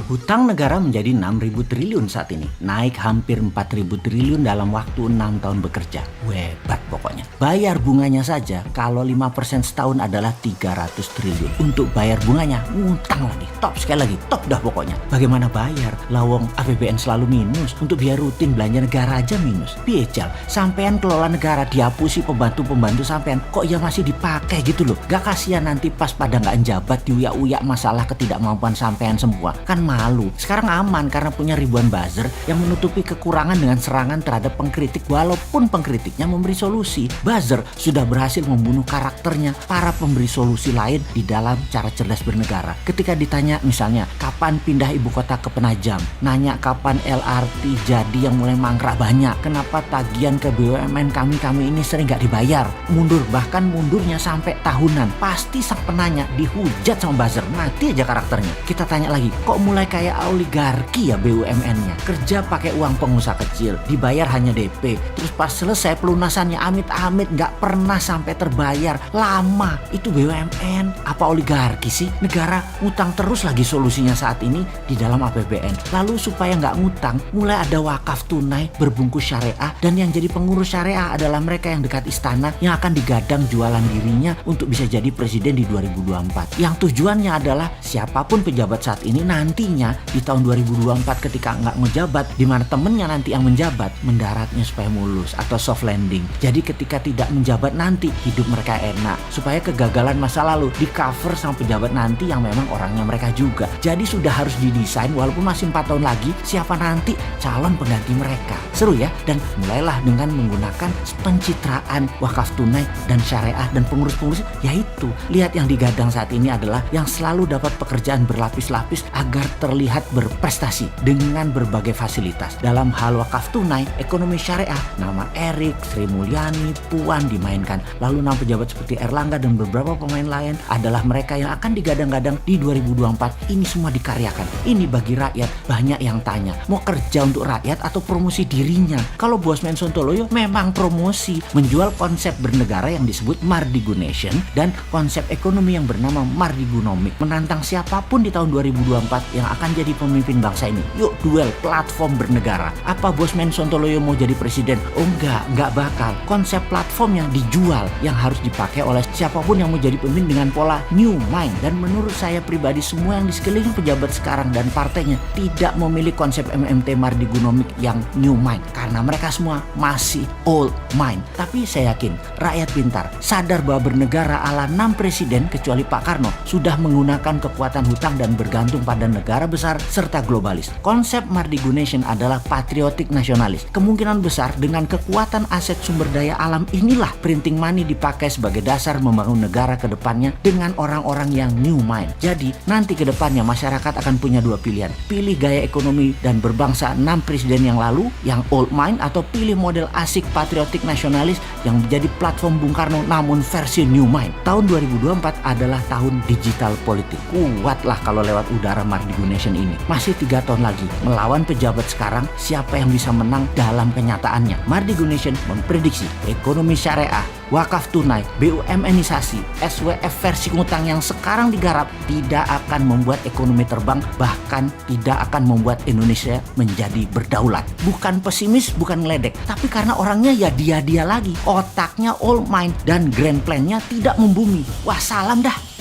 Hutang negara menjadi 6.000 triliun saat ini, naik hampir 4.000 triliun dalam waktu 6 tahun bekerja. Hebat pokoknya. Bayar bunganya saja kalau 5% setahun adalah 300 triliun. Untuk bayar bunganya, ngutang lagi. Top sekali lagi, top dah pokoknya. Bagaimana bayar? Lawang APBN selalu minus, untuk biaya rutin belanja negara aja minus. Biejal, sampean kelola negara dihapusi pembantu-pembantu sampean, kok ya masih dipakai gitu loh. Gak kasihan nanti pas pada nggak njabat diuyak-uyak masalah ketidakmampuan sampean semua. Kan malu. Sekarang aman karena punya ribuan buzzer yang menutupi kekurangan dengan serangan terhadap pengkritik walaupun pengkritiknya memberi solusi. Buzzer sudah berhasil membunuh karakternya para pemberi solusi lain di dalam cara cerdas bernegara. Ketika ditanya misalnya kapan pindah ibu kota ke Penajam, nanya kapan LRT jadi yang mulai mangkrak banyak, kenapa tagihan ke BUMN kami ini sering gak dibayar, mundur, bahkan mundurnya sampai tahunan. Pasti sang penanya dihujat sama buzzer, mati aja karakternya. Kita tanya lagi, kok mulai kayak oligarki ya BUMN-nya, kerja pakai uang pengusaha kecil, dibayar hanya DP, terus pas selesai pelunasannya amit-amit gak pernah sampai terbayar, lama. Itu BUMN apa oligarki sih? Negara ngutang terus lagi solusinya saat ini di dalam APBN. Lalu supaya gak ngutang, mulai ada wakaf tunai berbungkus syariah, dan yang jadi pengurus syariah adalah mereka yang dekat istana yang akan digadang jualan dirinya untuk bisa jadi presiden di 2024. Yang tujuannya adalah siapapun pejabat saat ini nantinya di tahun 2024 ketika nggak menjabat, di mana temennya nanti yang menjabat, mendaratnya supaya mulus atau soft landing. Jadi ketika tidak menjabat nanti hidup mereka enak, supaya kegagalan masa lalu di cover sama pejabat nanti yang memang orangnya mereka juga. Jadi sudah harus didesain walaupun masih 4 tahun lagi siapa nanti calon pengganti mereka. Seru ya, dan mulailah dengan menggunakan pencitraan wakaf tunai dan syariah dan pengurus-pengurus, yaitu lihat yang digadang saat ini adalah yang selalu dapat pekerjaan berlapis-lapis agar terlihat berprestasi dengan berbagai fasilitas. Dalam hal wakaf tunai, ekonomi syariah, nama Erik, Sri Mulyani, Puan dimainkan. Lalu nama pejabat seperti Erlangga dan beberapa pemain lain adalah mereka yang akan digadang-gadang di 2024. Ini semua dikaryakan. Ini bagi rakyat. Banyak yang tanya, mau kerja untuk rakyat atau promosi dirinya? Kalau Bosman Sontoloyo memang promosi, menjual konsep bernegara yang disebut Mardigunation dan konsep ekonomi yang bernama Mardigunomic, menantang siapapun di tahun 2024 yang akan jadi pemimpin bangsa ini. Yuk duel platform bernegara. Apa Bosman Sontoloyo mau jadi presiden? Oh enggak bakal. Konsep platformnya dijual yang harus dipakai oleh siapapun yang mau jadi pemimpin dengan pola new mind. Dan menurut saya pribadi, semua yang di sekeliling pejabat sekarang dan partainya tidak memilih konsep MMT Mardigunomic yang new mind, karena mereka semua masih old mind. Tapi saya yakin rakyat pintar sadar bahwa bernegara ala 6 presiden kecuali Pak Karno sudah menggunakan kekuatan hutang dan bergantung pada negara besar serta globalis. Konsep Mardigunation adalah patriotik nasionalis. Kemungkinan besar dengan kekuatan aset sumber daya alam inilah printing money dipakai sebagai dasar membangun negara ke depannya dengan orang-orang yang new mind. Jadi nanti ke depannya masyarakat akan punya dua pilihan. Pilih gaya ekonomi dan berbangsa 6 presiden yang lalu yang old mind, atau pilih model asik patriotik nasionalis yang menjadi platform Bung Karno namun versi new mind. Tahun 2024 adalah tahun digital politik. Kuatlah kalau lewat udara Mardigunation ini. Masih 3 tahun lagi melawan pejabat sekarang, siapa yang bisa menang dalam kenyataannya? Mardigunation memprediksi ekonomi syariah, wakaf tunai, BUMNisasi, SWF versi ngutang yang sekarang digarap tidak akan membuat ekonomi terbang, bahkan tidak akan membuat Indonesia menjadi berdaulat. Bukan pesimis, bukan ngeledek, tapi karena orangnya ya dia lagi, otaknya old mind dan grand plan-nya tidak membumi. Wah, salam dah.